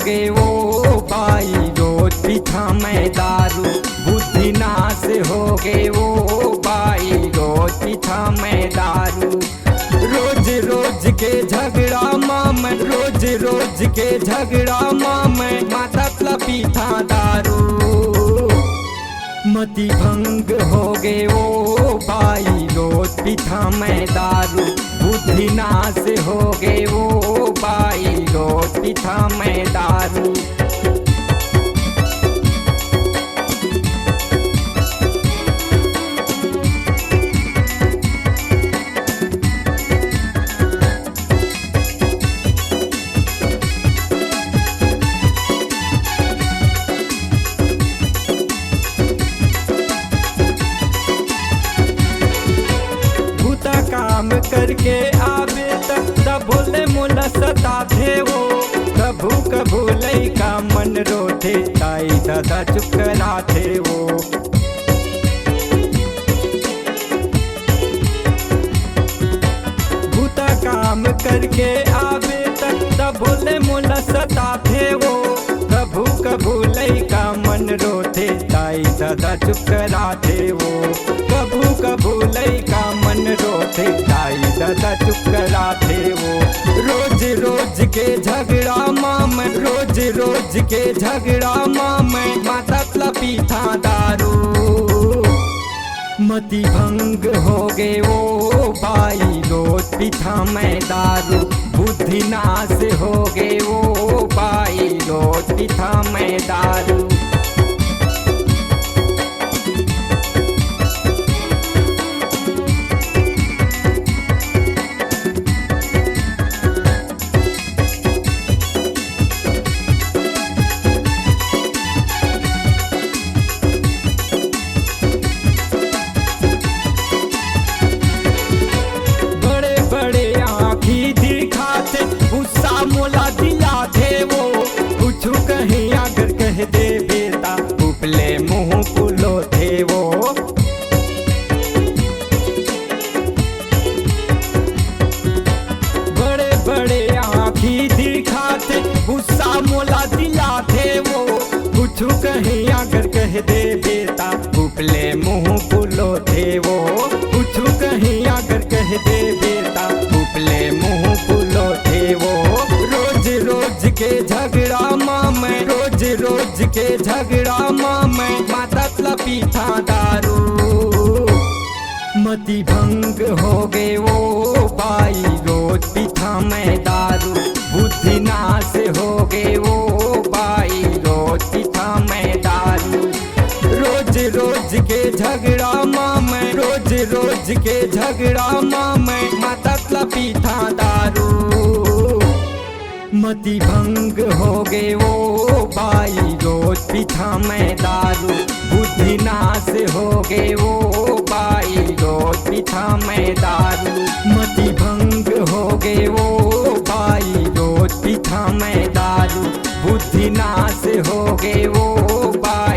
गए वो बाई रोज पीछा मैं दारू। बुद्धि नाश हो गए वो बाई रोज पीछा मैं दारू। रोज रोज के झगड़ा माम, रोज रोज के झगड़ा माम, माता पीछा दारू। मति भंग हो गए वो बाई रोज पीछा मैं दारू। बुद्धि नाश हो गए वो बाई रोज पीछा मैं दारू। काम करके आवे तब भोले मोला सताथे वो। कभू कभू लइका मन रोथे ताई दादा चुप कराथे वो। भूता काम करके आवे तब भोले मोला सताथे वो। कभू कभू लइका मन रोथे ताई दादा चुप कराथे वो। कभू कभू लइका मन रोथे ताई दादा चुप कराथे वो। रोज रोज के झगड़ा माम, रोज रोज के झगड़ा माम, माता पीछा दारू। मति भंग हो गए वो बाई रोज पीछा मैं दारू। बुद्धि नाश हो गए वो बाई रोज पीछा मैं दारू। गुस्सा मोला दिया थे वो। कुछ कहीं अगर कह दे बेटा उपले मुंह पुलो थे वो। बड़े बड़े आँखी दिखाते गुस्सा मोला दिया थे वो। कुछ कहीं अगर कह दे बेटा उपले मुंह पुलो थे वो। कुछ कहीं अगर कह दे बेटा उपले मुंह पुलो थे वो। रोज रोज के झगड़ा माम, रोज रोज के झगड़ा माम, माता पीछा दारू। मति भंग हो गए वो बाई रोज पीछा मैं दारू। बुद्धि नाश हो गए वो बाई रोज पीछा मैं दारू। रोज रोज के झगड़ा माम, रोज रोज के झगड़ा माम, माता पीछा दारू। मति भंग हो गए वो बाई रोज पीछा मैं दारू। बुद्धि नाश हो गए वो बाई रोज पीछा मैं दारू। मति भंग हो गए वो बाई रोज पीछा मैं दारू। बुद्धि नाश हो गए वो बाई